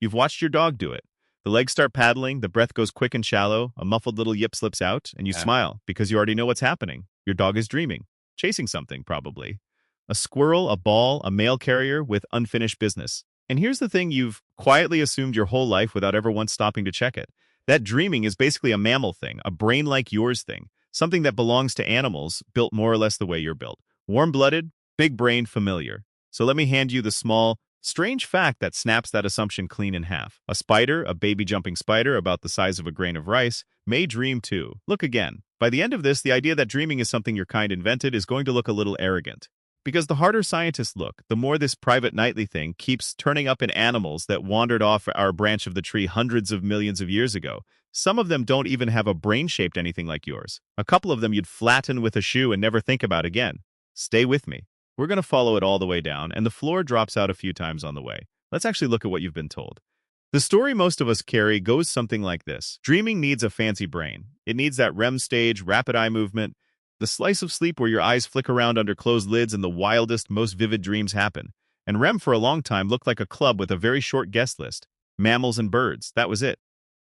You've watched your dog do it. The legs start paddling, the breath goes quick and shallow, a muffled little yip slips out, and you Yeah. smile because you already know what's happening. Your dog is dreaming, chasing something, probably. A squirrel, a ball, a mail carrier with unfinished business. And here's the thing you've quietly assumed your whole life without ever once stopping to check it. That dreaming is basically a mammal thing, a brain like yours thing, something that belongs to animals built more or less the way you're built. Warm blooded, big brain, familiar. So let me hand you the small, strange fact that snaps that assumption clean in half. A spider, a baby jumping spider about the size of a grain of rice, may dream too. Look again. By the end of this, the idea that dreaming is something your kind invented is going to look a little arrogant. Because the harder scientists look, the more this private nightly thing keeps turning up in animals that wandered off our branch of the tree hundreds of millions of years ago. Some of them don't even have a brain shaped anything like yours. A couple of them you'd flatten with a shoe and never think about again. Stay with me. We're going to follow it all the way down, and the floor drops out a few times on the way. Let's actually look at what you've been told. The story most of us carry goes something like this. Dreaming needs a fancy brain. It needs that REM stage, rapid eye movement, the slice of sleep where your eyes flick around under closed lids and the wildest, most vivid dreams happen. And REM for a long time looked like a club with a very short guest list. Mammals and birds, that was it.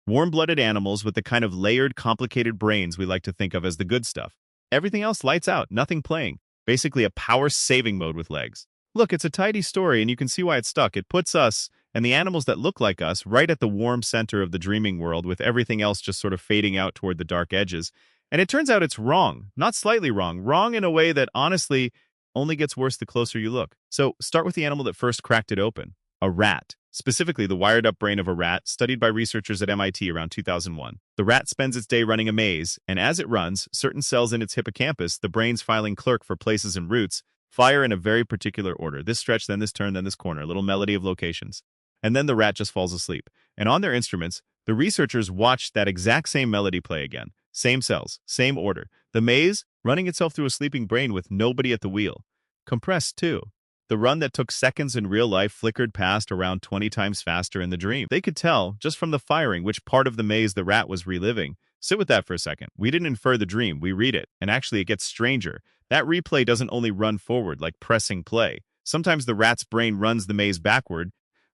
Warm-blooded animals with the kind of layered, complicated brains we like to think of as the good stuff. Everything else lights out, nothing playing. Basically a power-saving mode with legs. Look, it's a tidy story and you can see why it's stuck. It puts us, and the animals that look like us, right at the warm center of the dreaming world with everything else just sort of fading out toward the dark edges. And it turns out it's wrong, not slightly wrong, wrong in a way that honestly only gets worse the closer you look. So start with the animal that first cracked it open, a rat. Specifically, the wired-up brain of a rat, studied by researchers at MIT around 2001. The rat spends its day running a maze, and as it runs, certain cells in its hippocampus, the brain's filing clerk for places and routes, fire in a very particular order. This stretch, then this turn, then this corner, a little melody of locations. And then the rat just falls asleep. And on their instruments, the researchers watched that exact same melody play again. Same cells, same order. The maze, running itself through a sleeping brain with nobody at the wheel. Compressed, too. The run that took seconds in real life flickered past around 20 times faster in the dream. They could tell, just from the firing, which part of the maze the rat was reliving. Sit with that for a second. We didn't infer the dream, we read it. And actually, it gets stranger. That replay doesn't only run forward, like pressing play. Sometimes the rat's brain runs the maze backward,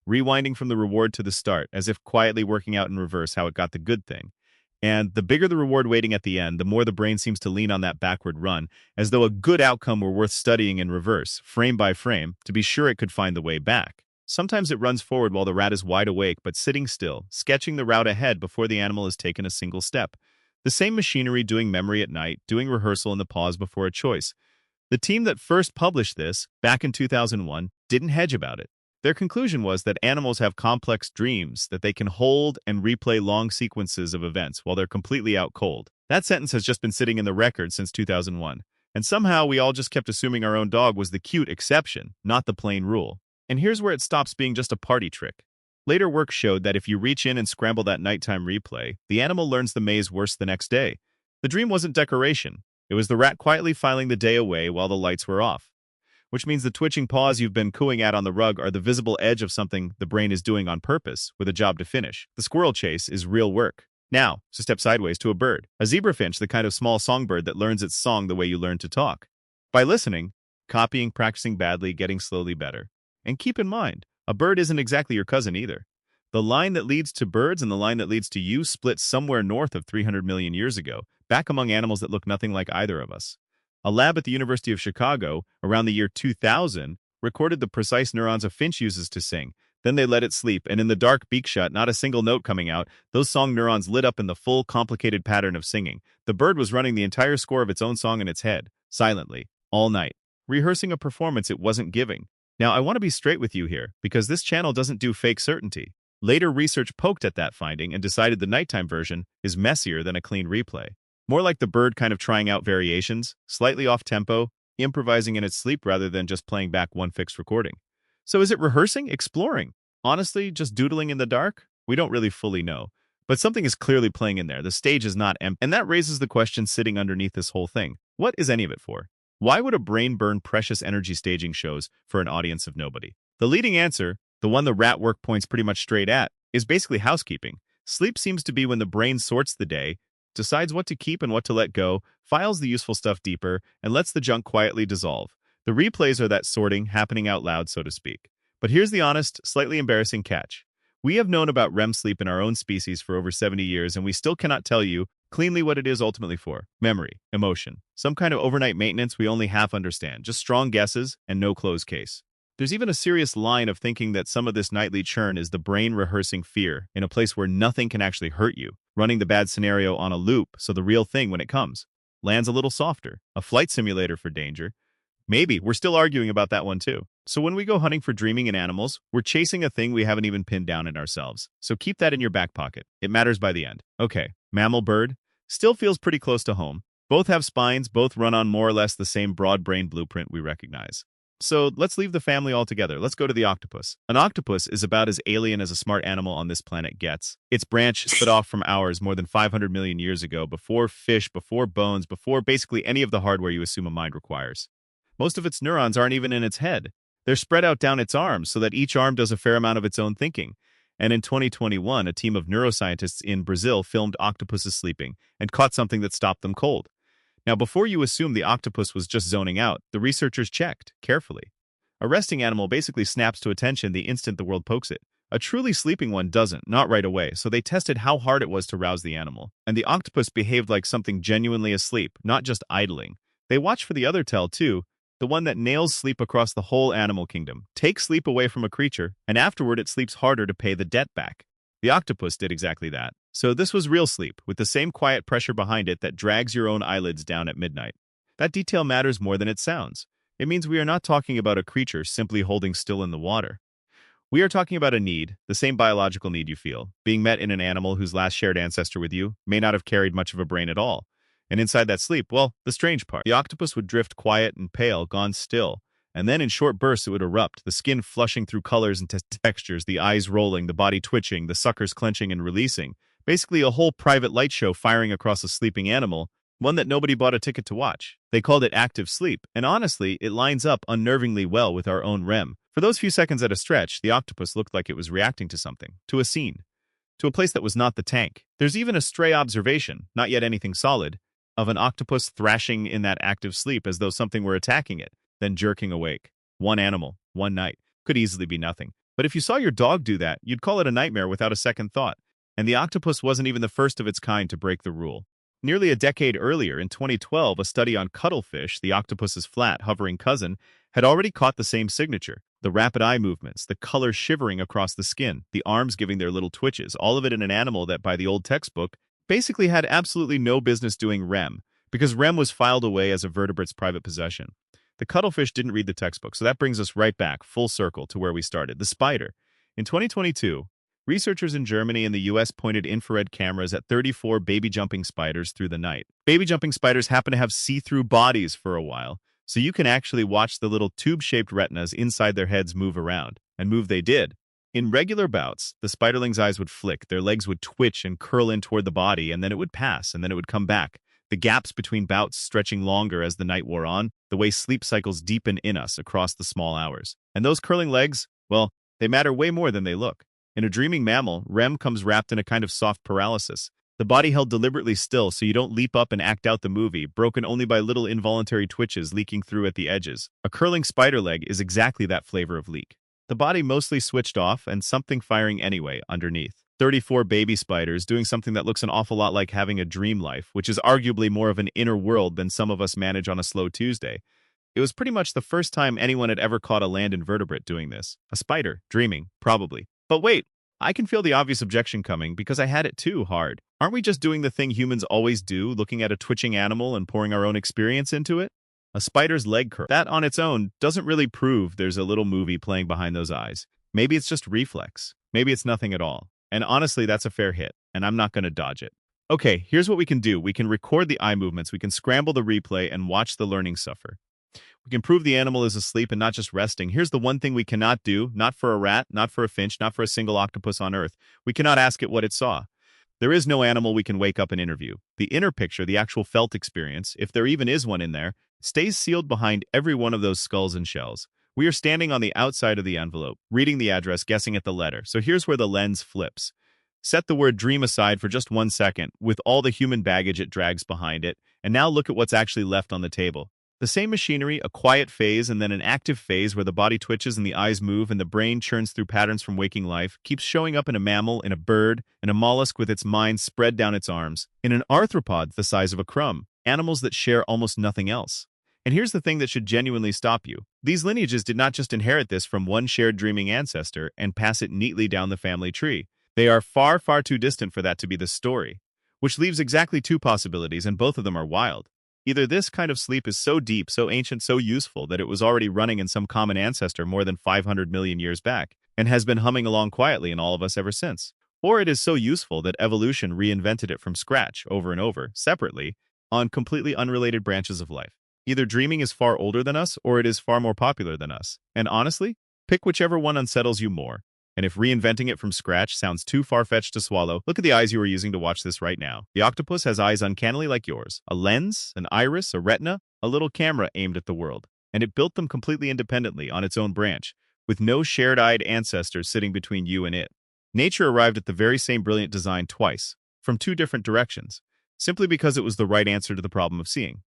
rewinding from the reward to the start, as if quietly working out in reverse how it got the good thing. And the bigger the reward waiting at the end, the more the brain seems to lean on that backward run, as though a good outcome were worth studying in reverse, frame by frame, to be sure it could find the way back. Sometimes it runs forward while the rat is wide awake but sitting still, sketching the route ahead before the animal has taken a single step. The same machinery doing memory at night, doing rehearsal in the pause before a choice. The team that first published this, back in 2001, didn't hedge about it. Their conclusion was that animals have complex dreams, that they can hold and replay long sequences of events while they're completely out cold. That sentence has just been sitting in the record since 2001. And somehow we all just kept assuming our own dog was the cute exception, not the plain rule. And here's where it stops being just a party trick. Later work showed that if you reach in and scramble that nighttime replay, the animal learns the maze worse the next day. The dream wasn't decoration. It was the rat quietly filing the day away while the lights were off. Which means the twitching paws you've been cooing at on the rug are the visible edge of something the brain is doing on purpose, with a job to finish. The squirrel chase is real work. Now, to step sideways to a bird. A zebrafinch, the kind of small songbird that learns its song the way you learn to talk. By listening, copying, practicing badly, getting slowly better. And keep in mind, a bird isn't exactly your cousin either. The line that leads to birds and the line that leads to you split somewhere north of 300 million years ago, back among animals that look nothing like either of us. A lab at the University of Chicago, around the year 2000, recorded the precise neurons a finch uses to sing. Then they let it sleep, and in the dark beak shut, not a single note coming out, those song neurons lit up in the full, complicated pattern of singing. The bird was running the entire score of its own song in its head, silently, all night, rehearsing a performance it wasn't giving. Now, I want to be straight with you here, because this channel doesn't do fake certainty. Later research poked at that finding and decided the nighttime version is messier than a clean replay. More like the bird kind of trying out variations, slightly off-tempo, improvising in its sleep rather than just playing back one fixed recording. So is it rehearsing? Exploring? Honestly, just doodling in the dark? We don't really fully know. But something is clearly playing in there. The stage is not empty. And that raises the question sitting underneath this whole thing. What is any of it for? Why would a brain burn precious energy staging shows for an audience of nobody? The leading answer, the one the rat work points pretty much straight at, is basically housekeeping. Sleep seems to be when the brain sorts the day, decides what to keep and what to let go, files the useful stuff deeper, and lets the junk quietly dissolve. The replays are that sorting happening out loud, so to speak. But here's the honest, slightly embarrassing catch. We have known about REM sleep in our own species for over 70 years, and we still cannot tell you cleanly what it is ultimately for. Memory, emotion, some kind of overnight maintenance we only half understand, just strong guesses and no closed case. There's even a serious line of thinking that some of this nightly churn is the brain rehearsing fear in a place where nothing can actually hurt you, running the bad scenario on a loop so the real thing, when it comes, lands a little softer, a flight simulator for danger. Maybe we're still arguing about that one too. So when we go hunting for dreaming in animals, we're chasing a thing we haven't even pinned down in ourselves. So keep that in your back pocket. It matters by the end. Okay, mammal bird still feels pretty close to home. Both have spines, both run on more or less the same broad brain blueprint we recognize. So let's leave the family altogether. Let's go to the octopus. An octopus is about as alien as a smart animal on this planet gets. Its branch split off from ours more than 500 million years ago, before fish, before bones, before basically any of the hardware you assume a mind requires. Most of its neurons aren't even in its head. They're spread out down its arms so that each arm does a fair amount of its own thinking. And in 2021, a team of neuroscientists in Brazil filmed octopuses sleeping and caught something that stopped them cold. Now, before you assume the octopus was just zoning out, the researchers checked carefully. A resting animal basically snaps to attention the instant the world pokes it. A truly sleeping one doesn't, not right away, so they tested how hard it was to rouse the animal. And the octopus behaved like something genuinely asleep, not just idling. They watched for the other tell, too, the one that nails sleep across the whole animal kingdom. Takes sleep away from a creature, and afterward it sleeps harder to pay the debt back. The octopus did exactly that. So this was real sleep, with the same quiet pressure behind it that drags your own eyelids down at midnight. That detail matters more than it sounds. It means we are not talking about a creature simply holding still in the water. We are talking about a need, the same biological need you feel, being met in an animal whose last shared ancestor with you may not have carried much of a brain at all. And inside that sleep, well, the strange part, the octopus would drift quiet and pale, gone still, and then in short bursts it would erupt, the skin flushing through colors and textures, the eyes rolling, the body twitching, the suckers clenching and releasing. Basically a whole private light show firing across a sleeping animal, one that nobody bought a ticket to watch. They called it active sleep, and honestly, it lines up unnervingly well with our own REM. For those few seconds at a stretch, the octopus looked like it was reacting to something, to a scene, to a place that was not the tank. There's even a stray observation, not yet anything solid, of an octopus thrashing in that active sleep as though something were attacking it, then jerking awake. One animal, one night. Could easily be nothing. But if you saw your dog do that, you'd call it a nightmare without a second thought. And the octopus wasn't even the first of its kind to break the rule. Nearly a decade earlier, in 2012, a study on cuttlefish, the octopus's flat, hovering cousin, had already caught the same signature. The rapid eye movements, the color shivering across the skin, the arms giving their little twitches, all of it in an animal that, by the old textbook, basically had absolutely no business doing REM, because REM was filed away as a vertebrate's private possession. The cuttlefish didn't read the textbook, so that brings us right back, full circle, to where we started, the spider. In 2022, researchers in Germany and the US pointed infrared cameras at 34 baby-jumping spiders through the night. Baby-jumping spiders happen to have see-through bodies for a while, so you can actually watch the little tube-shaped retinas inside their heads move around. And move they did. In regular bouts, the spiderling's eyes would flick, their legs would twitch and curl in toward the body, and then it would pass, and then it would come back. The gaps between bouts stretching longer as the night wore on, the way sleep cycles deepen in us across the small hours. And those curling legs, well, they matter way more than they look. In a dreaming mammal, REM comes wrapped in a kind of soft paralysis. The body held deliberately still so you don't leap up and act out the movie, broken only by little involuntary twitches leaking through at the edges. A curling spider leg is exactly that flavor of leak. The body mostly switched off and something firing anyway underneath. 34 baby spiders doing something that looks an awful lot like having a dream life, which is arguably more of an inner world than some of us manage on a slow Tuesday. It was pretty much the first time anyone had ever caught a land invertebrate doing this. A spider, dreaming, probably. But wait, I can feel the obvious objection coming because I had it too hard. Aren't we just doing the thing humans always do, looking at a twitching animal and pouring our own experience into it? A spider's leg curl. That on its own doesn't really prove there's a little movie playing behind those eyes. Maybe it's just reflex. Maybe it's nothing at all. And honestly, that's a fair hit, and I'm not going to dodge it. Okay, here's what we can do. We can record the eye movements, we can scramble the replay, and watch the learning suffer. We can prove the animal is asleep and not just resting. Here's the one thing we cannot do, not for a rat, not for a finch, not for a single octopus on Earth. We cannot ask it what it saw. There is no animal we can wake up and interview. The inner picture, the actual felt experience, if there even is one in there, stays sealed behind every one of those skulls and shells. We are standing on the outside of the envelope, reading the address, guessing at the letter. So here's where the lens flips. Set the word dream aside for just 1 second, with all the human baggage it drags behind it, and now look at what's actually left on the table. The same machinery, a quiet phase and then an active phase where the body twitches and the eyes move and the brain churns through patterns from waking life, keeps showing up in a mammal, in a bird, in a mollusk with its mind spread down its arms, in an arthropod the size of a crumb, animals that share almost nothing else. And here's the thing that should genuinely stop you. These lineages did not just inherit this from one shared dreaming ancestor and pass it neatly down the family tree. They are far, far too distant for that to be the story. Which leaves exactly two possibilities, and both of them are wild. Either this kind of sleep is so deep, so ancient, so useful that it was already running in some common ancestor more than 500 million years back, and has been humming along quietly in all of us ever since. Or it is so useful that evolution reinvented it from scratch, over and over, separately, on completely unrelated branches of life. Either dreaming is far older than us, or it is far more popular than us. And honestly, pick whichever one unsettles you more. And if reinventing it from scratch sounds too far-fetched to swallow, look at the eyes you are using to watch this right now. The octopus has eyes uncannily like yours. A lens, an iris, a retina, a little camera aimed at the world. And it built them completely independently on its own branch, with no shared-eyed ancestors sitting between you and it. Nature arrived at the very same brilliant design twice, from two different directions, simply because it was the right answer to the problem of seeing.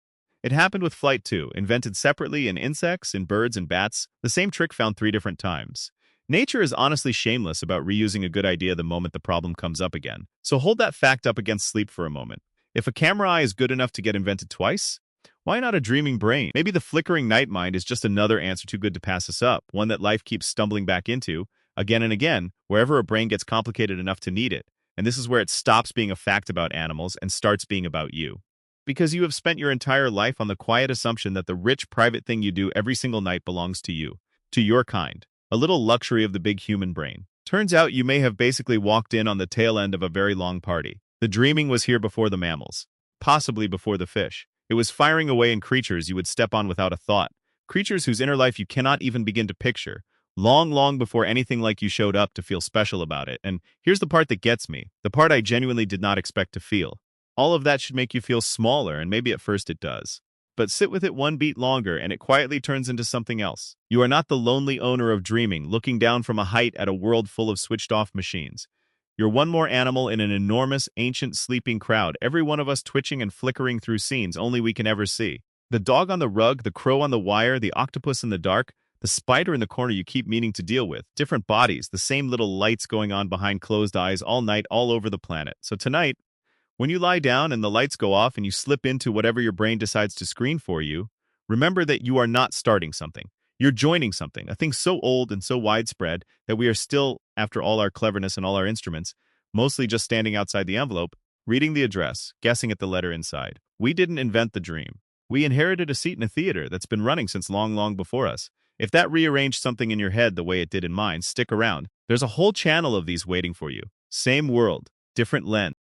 It happened with flight too, invented separately in insects, in birds, and bats, the same trick found 3 different times. Nature is honestly shameless about reusing a good idea the moment the problem comes up again. So hold that fact up against sleep for a moment. If a camera eye is good enough to get invented twice, why not a dreaming brain? Maybe the flickering night mind is just another answer too good to pass us up, one that life keeps stumbling back into, again and again, wherever a brain gets complicated enough to need it. And this is where it stops being a fact about animals and starts being about you. Because you have spent your entire life on the quiet assumption that the rich private thing you do every single night belongs to you, to your kind, a little luxury of the big human brain. Turns out you may have basically walked in on the tail end of a very long party. The dreaming was here before the mammals, possibly before the fish. It was firing away in creatures you would step on without a thought, creatures whose inner life you cannot even begin to picture, long, long before anything like you showed up to feel special about it. And here's the part that gets me, the part I genuinely did not expect to feel. All of that should make you feel smaller, and maybe at first it does. But sit with it one beat longer, and it quietly turns into something else. You are not the lonely owner of dreaming, looking down from a height at a world full of switched-off machines. You're one more animal in an enormous, ancient, sleeping crowd, every one of us twitching and flickering through scenes only we can ever see. The dog on the rug, the crow on the wire, the octopus in the dark, the spider in the corner you keep meaning to deal with. Different bodies, the same little lights going on behind closed eyes all night, all over the planet. So tonight, when you lie down and the lights go off and you slip into whatever your brain decides to screen for you, remember that you are not starting something. You're joining something, a thing so old and so widespread that we are still, after all our cleverness and all our instruments, mostly just standing outside the envelope, reading the address, guessing at the letter inside. We didn't invent the dream. We inherited a seat in a theater that's been running since long, long before us. If that rearranged something in your head the way it did in mine, stick around. There's a whole channel of these waiting for you. Same world, different lens.